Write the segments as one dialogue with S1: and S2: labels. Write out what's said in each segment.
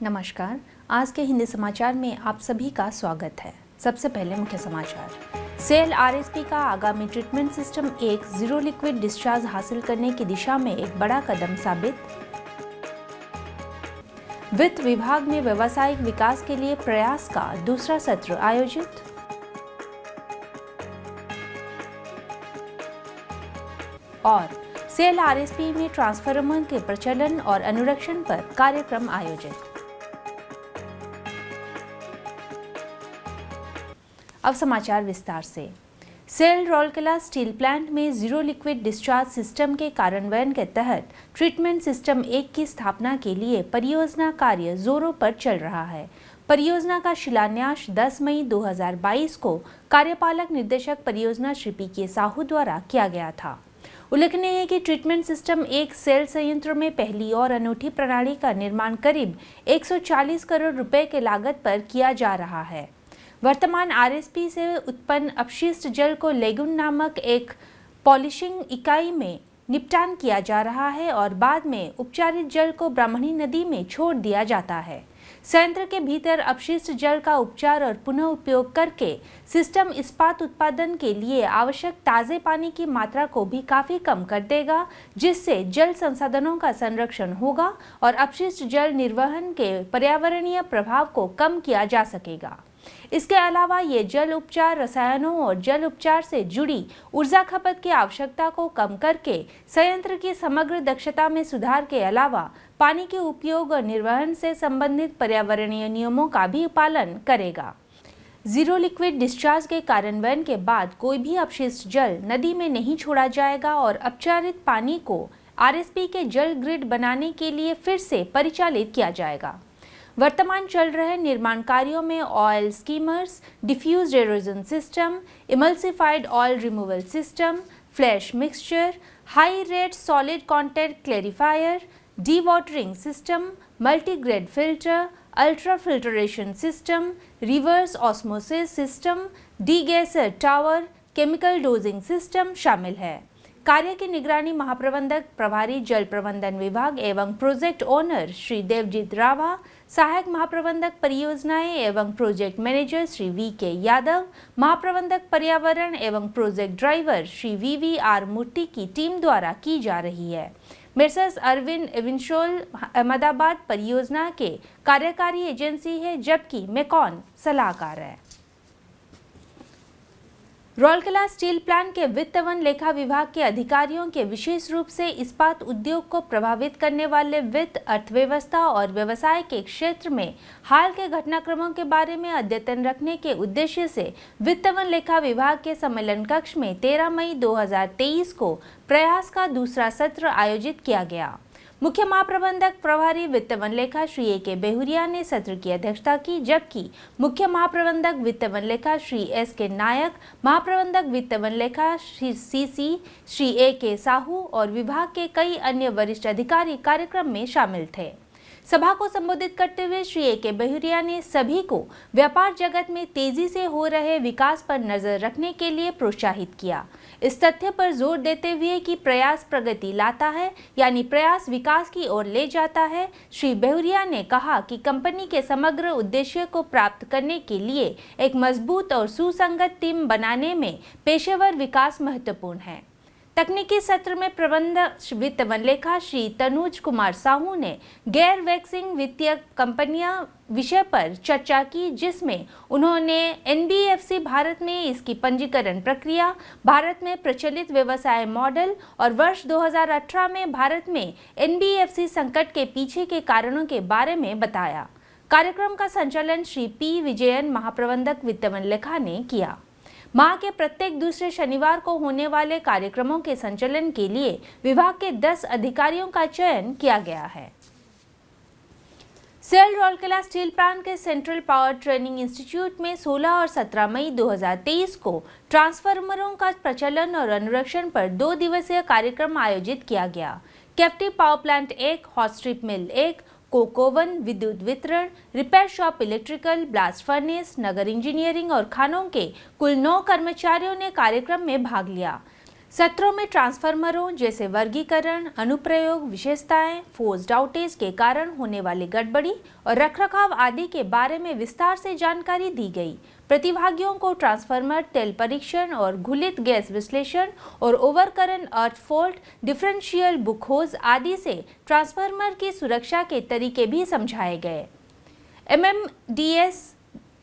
S1: नमस्कार। आज के हिंदी समाचार में आप सभी का स्वागत है। सबसे पहले मुख्य समाचार। सेल आरएसपी का आगामी ट्रीटमेंट सिस्टम एक जीरो लिक्विड डिस्चार्ज हासिल करने की दिशा में एक बड़ा कदम साबित। वित्त विभाग में व्यावसायिक विकास के लिए प्रयास का दूसरा सत्र आयोजित। और सेल आरएसपी में ट्रांसफार्मर के प्रचलन और अनुरक्षण पर कार्यक्रम आयोजित। अब समाचार विस्तार से। सेल राउरकेला स्टील प्लांट में जीरो लिक्विड डिस्चार्ज सिस्टम के कार्यान्वयन के तहत ट्रीटमेंट सिस्टम 1 की स्थापना के लिए परियोजना कार्य जोरों पर चल रहा है। परियोजना का शिलान्यास 10 मई 2022 को कार्यपालक निर्देशक परियोजना श्री पी साहू द्वारा किया गया था। उल्लेखनीय है कि ट्रीटमेंट सिस्टम 1 सेल संयंत्र में पहली और अनूठी प्रणाली का निर्माण करीब 140 करोड़ रुपए के लागत पर किया जा रहा है। वर्तमान आरएसपी से उत्पन्न अपशिष्ट जल को लेगुन नामक एक पॉलिशिंग इकाई में निपटान किया जा रहा है और बाद में उपचारित जल को ब्राह्मणी नदी में छोड़ दिया जाता है। संयंत्र के भीतर अपशिष्ट जल का उपचार और पुनः उपयोग करके सिस्टम इस्पात उत्पादन के लिए आवश्यक ताजे पानी की मात्रा को भी काफी कम कर देगा, जिससे जल संसाधनों का संरक्षण होगा और अपशिष्ट जल निर्वहन के पर्यावरणीय प्रभाव को कम किया जा सकेगा। इसके अलावा ये जल उपचार रसायनों और जल उपचार से जुड़ी ऊर्जा खपत की आवश्यकता को कम करके संयंत्र की समग्र दक्षता में सुधार के अलावा पानी के उपयोग और निर्वहन से संबंधित पर्यावरणीय नियमों का भी पालन करेगा। जीरो लिक्विड डिस्चार्ज के कार्यान्वयन के बाद कोई भी अपशिष्ट जल नदी में नहीं छोड़ा जाएगा और अपचारित पानी को आरएसपी के जल ग्रिड बनाने के लिए फिर से परिचालित किया जाएगा। वर्तमान चल रहे निर्माण कार्यों में oil skimmers, diffused aeration system, emulsified oil removal system, flash mixture, high rate solid content clarifier, dewatering system, multigrade filter, ultra filtration system, reverse osmosis system, degasser tower, chemical dosing system शामिल है। कार्य की निगरानी महाप्रबंधक प्रभारी जल प्रबंधन विभाग एवं प्रोजेक्ट ओनर श्री देवजीत रावा, सहायक महाप्रबंधक परियोजनाएं एवं project manager Shri VK. Yadav, महाप्रबंधक पर्यावरण एवं प्रोजेक्ट ड्राइवर श्री वी.वी.आर. मूर्ति की टीम द्वारा की जा रही है। मेसर्स अरविंद एविंशोल अहमदाबाद परियोजना के कार्यकारी एजेंसी है, जबकि मेकॉन सलाहकार है। राउरकेला स्टील प्लांट के वित्त एवं लेखा विभाग के अधिकारियों के विशेष रूप से इस्पात उद्योग को प्रभावित करने वाले वित्त, अर्थव्यवस्था और व्यवसाय के क्षेत्र में हाल के घटनाक्रमों के बारे में अद्यतन रखने के उद्देश्य से वित्त एवं लेखा विभाग के सम्मेलन कक्ष में 13 मई 2023 को प्रयास का दूसरा सत्र आयोजित किया गया। मुख्य महाप्रबंधक प्रभारी वित्त एवं लेखा श्री ए.के. बेहुरिया ने सत्र की अध्यक्षता की, जबकि मुख्य महाप्रबंधक वित्त एवं लेखा श्री एस.के. नायक, महाप्रबंधक वित्त एवं लेखा श्री ए.के. साहू और विभाग के कई अन्य वरिष्ठ अधिकारी कार्यक्रम में शामिल थे। सभा को संबोधित करते हुए श्री ए.के. बेहुरिया ने सभी को व्यापार जगत में तेजी से हो रहे विकास पर नजर रखने के लिए प्रोत्साहित किया। इस तथ्य पर जोर देते हुए कि प्रयास प्रगति लाता है, यानी प्रयास विकास की ओर ले जाता है, श्री बेहुरिया ने कहा कि कंपनी के समग्र उद्देश्य को प्राप्त करने के लिए एक मजबूत और सुसंगत टीम बनाने में पेशेवर विकास महत्वपूर्ण है। तकनीकी सत्र में प्रबंधक वित्त एवं लेखा श्री तनुज कुमार साहू ने गैर वैक्सिंग वित्तीय कंपनियां विषय पर चर्चा की, जिसमें उन्होंने एनबीएफसी भारत में इसकी पंजीकरण प्रक्रिया, भारत में प्रचलित व्यवसाय मॉडल और वर्ष 2018 में भारत में एनबीएफसी संकट के पीछे के कारणों के बारे में बताया। कार्यक्रम का संचालन श्री पी विजयन, महाप्रबंधक वित्त एवं लेखा ने किया। माह के प्रत्येक दूसरे शनिवार को होने वाले कार्यक्रमों के संचालन के लिए विभाग के 10 अधिकारियों का चयन किया गया है। सेल राउरकेला स्टील प्लांट के सेंट्रल पावर ट्रेनिंग इंस्टीट्यूट में 16 और 17 मई 2023 को ट्रांसफार्मरों का प्रचलन और अनुरक्षण पर 2 दिवसीय कार्यक्रम आयोजित किया गया। Captive power plant 1, hot strip mill 1, coke oven, विद्युत वितरण, repair shop, electrical, blast furnace, नगर इंजीनियरिंग और खानों के कुल 9 कर्मचारियों ने कार्यक्रम में भाग लिया। सत्रों में ट्रांसफार्मरों जैसे वर्गीकरण, अनुप्रयोग, विशेषताएं, फोर्स्ड आउटेज के कारण होने वाली गड़बड़ी और रखरखाव आदि के बारे में विस्तार से जानकारी दी गई। प्रतिभागियों को ट्रांसफार्मर तेल परीक्षण और घुलित गैस विश्लेषण और ओवरकरंट अर्थ फॉल्ट, डिफरेंशियल बुकहोज आदि से ट्रांसफार्मर की सुरक्षा के तरीके भी समझाए गए। MMDS,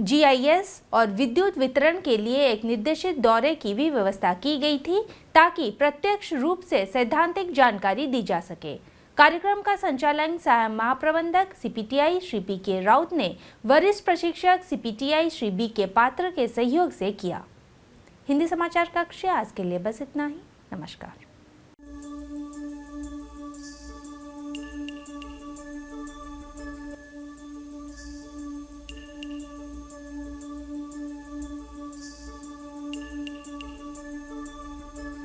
S1: GIS और विद्युत वितरण के लिए एक निर्देशित दौरे की भी व्यवस्था की गई थी ताकि प्रत्यक्ष रूप से सैद्धांतिक जानकारी दी जा सके। कार्यक्रम का संचालन सहायक महाप्रबंधक CPTI श्री PK राउत ने वरिष्ठ प्रशिक्षक CPTI श्री BK पात्र के सहयोग से किया। हिंदी समाचार कक्ष आज के लिए बस इतना ही। नमस्कार।